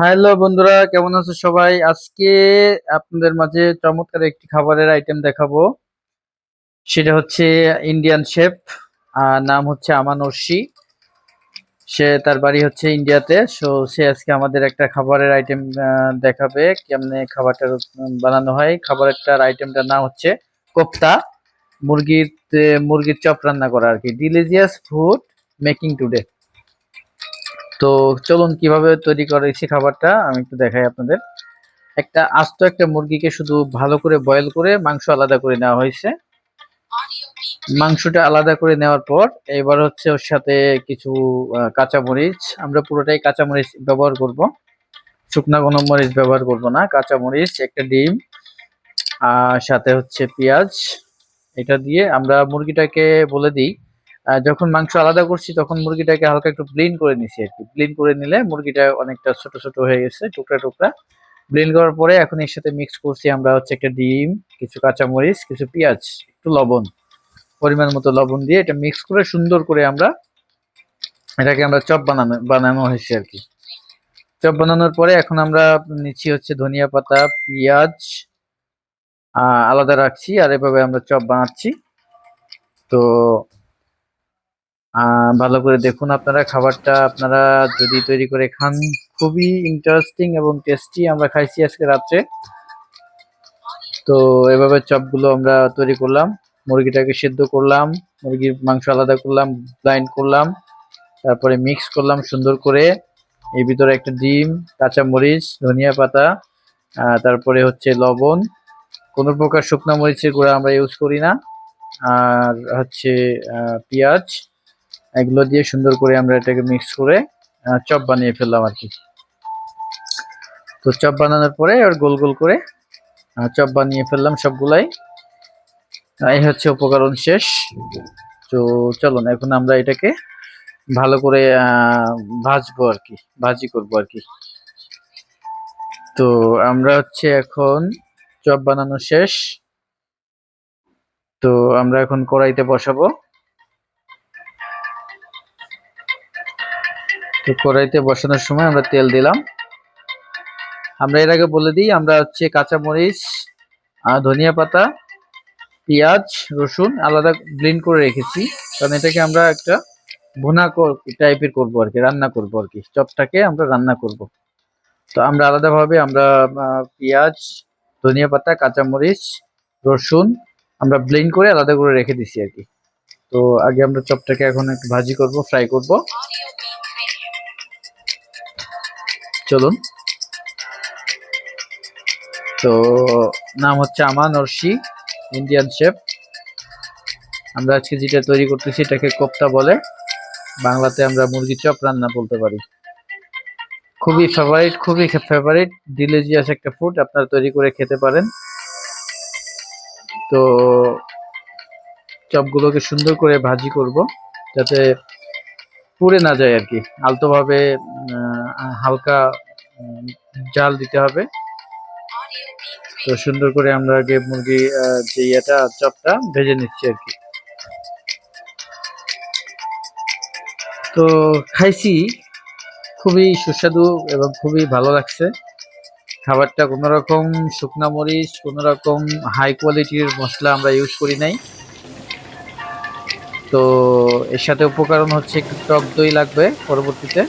Hello বন্ধুরা, কেমন আছো সবাই? আজকে আপনাদের মাঝে চমৎকার একটি খাবারের আইটেম দেখাবো। সেটা হচ্ছে ইন্ডিয়ান শেফ। নাম হচ্ছে আমান অর্শি। তার বাড়ি হচ্ছে ইন্ডিয়াতে। সে আজকে আমাদের একটা খাবারের আইটেম দেখাবে কেমনে খাবারটা বানানো হয়। খাবারটার আইটেমটার নাম হচ্ছে কোপ্তা। মুরগির মুরগির চপ রান্না করা আর কি। ডিলিজিয়াস ফুড মেকিং টুডে। তো চলুন কিভাবে তৈরি করেছি খাবারটা আমি একটু দেখাই আপনাদের। একটা মুরগিকে শুধু ভালো করে বয়েল করে মাংস আলাদা করে নেওয়া হয়েছে। মাংসটা আলাদা করে নেওয়ার পর এবার হচ্ছে ওর সাথে কিছু কাঁচামরিচ, আমরা পুরোটাই কাঁচামরিচ ব্যবহার করব, শুকনা কোনো মরিচ ব্যবহার করব না। কাঁচামরিচ, একটা ডিম, আর সাথে হচ্ছে পেঁয়াজ। এটা দিয়ে আমরা মুরগিটাকে বলে দিই, যখন মাংস আলাদা করছি তখন মুরগিটাকে হালকা একটু ব্লিন করে নিছি আর কি। ব্লিন করে নিলে মুরগিটা অনেকটা ছোট ছোট হয়ে গেছে, টুকরা টুকরা। ব্লেন্ড করার পরে এখন এর সাথে মিক্স করছি আমরা হচ্ছে একটা ডিম, কিছু কাঁচামরিচ, কিছু পেঁয়াজ, একটু লবণ, পরিমাণ মতো লবণ দিয়ে এটা মিক্স করে সুন্দর করে এটাকে আমরা চপ বানানো হয়েছে আর কি। চপ বানানোর পরে এখন আমরা নিচ্ছি হচ্ছে ধনিয়া পাতা, পেঁয়াজ আলাদা রাখছি, আর এভাবে আমরা চপ বানাচ্ছি। তো ভালো করে দেখুন আপনারা খাবারটা, আপনারা যদি তৈরি করে খান খুবই ইন্টারেস্টিং এবং টেস্টি। আমরা খাইছি আজকে রাত্রে। তো এভাবে চপগুলো আমরা তৈরি করলাম। মুরগিটাকে সিদ্ধ করলাম, মুরগির মাংস আলাদা করলাম, ব্লাইন্ড করলাম, তারপরে মিক্স করলাম সুন্দর করে। এর ভিতরে একটা ডিম, কাঁচামরিচ, ধনিয়া পাতা, তারপরে হচ্ছে লবণ, কোনো প্রকার শুকনো মরিচের গুঁড়া আমরা ইউজ করি না, আর হচ্ছে পেঁয়াজ। এগুলো দিয়ে সুন্দর করে আমরা এটাকে মিক্স করে চপ বানিয়ে ফেললাম আর কি। তো চপ বানানোর পরে আর গোল গোল করে চপ বানিয়ে ফেললাম সবগুলাই। এই হচ্ছে উপকরণ শেষ। তো চলুন এখন আমরা এটাকে ভালো করে ভাজবো আর কি, ভাজি করবো আর কি। তো আমরা হচ্ছে এখন চপ বানানো শেষ। তো আমরা এখন কড়াইতে বসাবো। তো কড়াইতে বসানোর সময় আমরা তেল দিলাম। আমরা এর আগে বলে দিই, আমরা হচ্ছে কাঁচামরিচ, ধনিয়া পাতা, পেঁয়াজ, রসুন আলাদা ব্লেন্ড করে রেখেছি, কারণ এটাকে আমরা একটা ভুনা টাইপের করবো আর কি, রান্না করবো আর কি। চপটাকে আমরা রান্না করব। তো আমরা আলাদাভাবে আমরা পেঁয়াজ, ধনিয়া পাতা, কাঁচামরিচ, রসুন আমরা ব্লেন্ড করে আলাদা করে রেখে দিছি আর কি। তো আগে আমরা চপটাকে এখন একটু ভাজি করব, ফ্রাই করব। চলুন। তো নাম হচ্ছে আমান অর্শি, ইন্ডিয়ান শেফ। আমরা আজকে যেটা তৈরি করতেছি এটাকে কোপ্তা বলে, বাংলাতে আমরা মুরগি চপ রান্না বলতে পারি। খুবই ফেভারিট ডিলিজিয়াস একটা ফুড, আপনারা তৈরি করে খেতে পারেন। তো চপগুলোকে সুন্দর করে ভাজি করব যাতে পুড়ে না যায় আর কি। আলতোভাবে হালকা জাল দিতে হবে। তো সুন্দর করে আমরা আগে মুরগি যে চপটা ভেজে নিচ্ছি আর কি। তো খাইছি, খুবই সুস্বাদু এবং খুবই ভালো লাগছে খাবারটা। কোনো রকম শুকনা মরিচ, কোনো রকম হাই কোয়ালিটির মশলা আমরা ইউজ করি নাই। তো এর সাথে উপকরণ হচ্ছে একটু টক দই লাগবে পরবর্তীতে,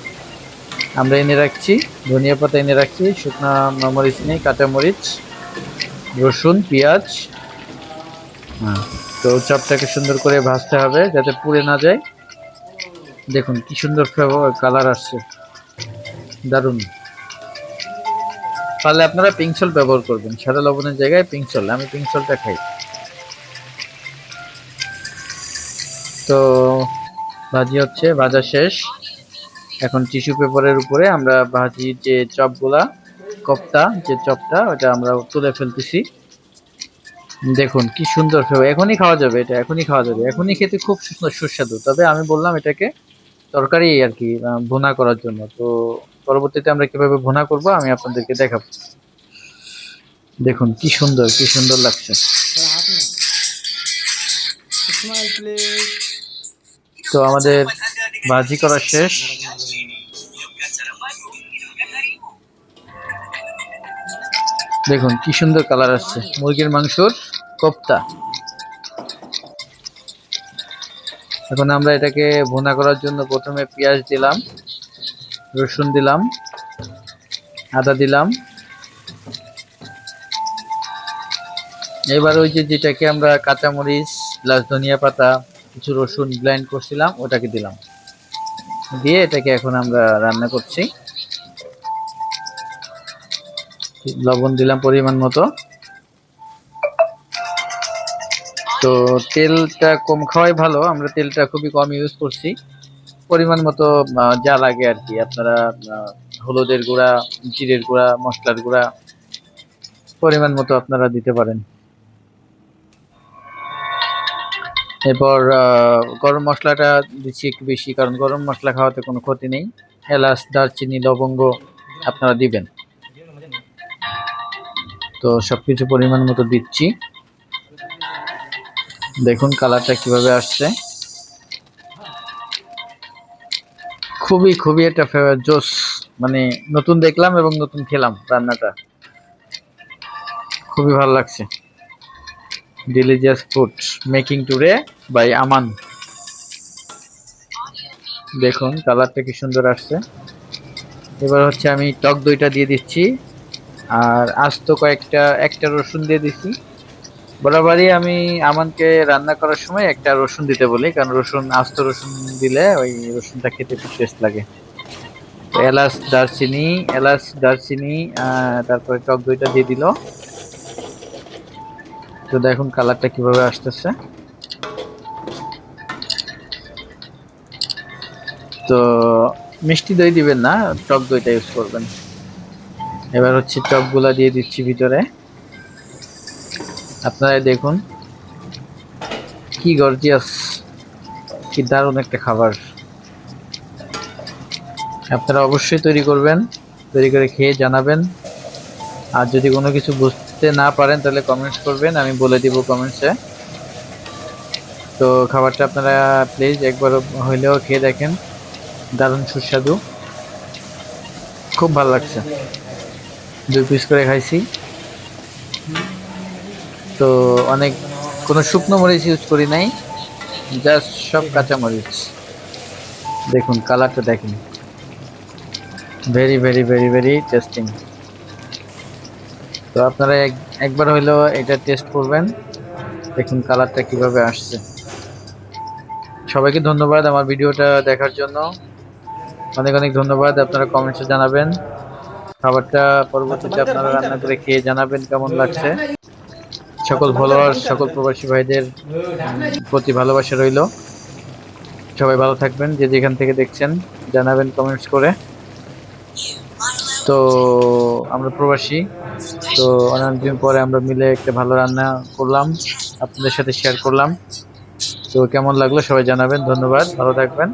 আমরা এনে রাখছি। ধনিয়া পাতা এনে রাখছি, শুকনা মরিচ নেই, কাঁচা মরিচ, রসুন, পেঁয়াজ। হ্যাঁ। তো চপটাকে সুন্দর করে ভাজতে হবে যাতে পুড়ে না যায়। দেখুন কি সুন্দর কালার আসছে, দারুণ। তাহলে আপনারা পিঙ্ক সল্ট ব্যবহার করবেন, সাদা লবণের জায়গায় পিঙ্ক সল্ট, আমি পিঙ্ক সল্টটা খাই। তো ভাজি হচ্ছে, ভাজা শেষ। এখন টিস্যু পেপারের উপরে আমরা ভাজির যে চপগুলা, কোপ্তা যে চপটা, ওটা আমরা তুলে ফেলতেছি। দেখুন কি সুন্দর ফ্লেভার, এখনই খাওয়া যাবে, এটা এখনই খাওয়া যাবে, এখনই খেতে খুব সুন্দর সুস্বাদু। তবে আমি বললাম এটাকে তরকারি আর কি, ভুনা করার জন্য। তো পরবর্তীতে আমরা কিভাবে ভুনা করব আমি আপনাদেরকে দেখাবো। দেখুন কি সুন্দর, কি সুন্দর লাগছে। তো আমাদের ভাজি করা শেষ। দেখুন কি সুন্দর কালার আসছে, মুরগির মাংসর কোপ্তা। এখন আমরা এটাকে ভুনা করার জন্য প্রথমে পেঁয়াজ দিলাম, রসুন দিলাম, আদা দিলাম। এবার ওই যে যেটাকে আমরা কাঁচামরিচ প্লাস ধনিয়া পাতা কিছু রসুন ব্লেন্ড করছিলাম ওটাকে দিলাম, দিয়ে এটাকে এখন আমরা রান্না করছি। লবণ দিলাম পরিমাণ মতো। তো তেলটা কম খাওয়াই ভালো, আমরা তেলটা খুবই কম ইউজ করছি। পরিমাণ মতো যা লাগে আর কি, আপনারা হলুদের গুঁড়া, জিরের গুঁড়া, মশলার গুঁড়া পরিমাণ মতো আপনারা দিতে পারেন। এরপর গরম মশলাটা দিচ্ছি একটু বেশি, কারণ গরম মশলা খাওয়াতে কোনো ক্ষতি নেই। এলাচ, দারচিনি, লবঙ্গ আপনারা দিবেন। তো সবকিছু পরিমাণ মতো দিচ্ছি। দেখুন কালারটা কিভাবে আসছে, খুবই খুবই একটা জোস, মানে নতুন দেখলাম এবং নতুন খেলাম রান্নাটা, খুবই ভালো লাগছে। ডিলিজিয়াস ফুড মেকিং টুডে বাই আমান। দেখুন কালারটা কি সুন্দর আসছে। এবার হচ্ছে আমি টক দইটা দিয়ে দিচ্ছি, আর আস্ত একটা রসুন দিয়ে দিচ্ছি। বরাবরই আমি আমানকে রান্না করার সময় একটা রসুন দিতে বলি, কারণ আস্ত রসুন দিলে ওই রসুনটা খেতে খুব টেস্ট লাগে। এলাচ দারচিনি তারপরে টক দইটা দিয়ে দিল। তো দেখুন কালারটা কিভাবে আসতেছে। তো মিষ্টি দই দিবেন না, টক দইটা ইউজ করবেন। এবার হচ্ছে চপগুলা দিয়ে দিচ্ছি ভিতরে। আপনারা দেখুন কি গর্জিয়াস, কি দারুণ একটা খাবার। আপনারা অবশ্যই তৈরি করবেন, তৈরি করে খেয়ে জানাবেন। আর যদি কোনো কিছু বুঝতে না পারেন তাহলে কমেন্টস করবেন, আমি বলে দিব কমেন্টসে। তো খাবারটা আপনারা প্লিজ একবার হইলেও খেয়ে দেখেন, দারুণ সুস্বাদু, খুব ভালো লাগছে। 2 পিস করে খাইছি। তো অনেক কোনো শুকনো মরিচ ইউজ করি নাই, জাস্ট সব কাঁচা মরিচ। দেখুন কালারটা দেখেন, very very very very testing. তো আপনারা একবার হইলেও এটা টেস্ট করবেন। দেখুন কালারটা কিভাবে আসছে। সবাইকে ধন্যবাদ আমার ভিডিওটা দেখার জন্য, অনেক অনেক ধন্যবাদ। আপনারা কমেন্টসে জানাবেন খাবারটা, পরবর্তীতে আপনারা রান্না করে খেয়ে জানাবেন কেমন লাগছে। সকল ফলোয়ার্স, সকল প্রবাসী ভাইদের প্রতি ভালোবাসা রইল। সবাই ভালো থাকবেন, যে যেখান থেকে দেখছেন জানাবেন কমেন্টস করে। তো আমরা প্রবাসী, তো অনেকদিন পরে আমরা মিলে একটা ভালো রান্না করলাম, আপনাদের সাথে শেয়ার করলাম। তো কেমন লাগলো সবাই জানাবেন। ধন্যবাদ, ভালো থাকবেন।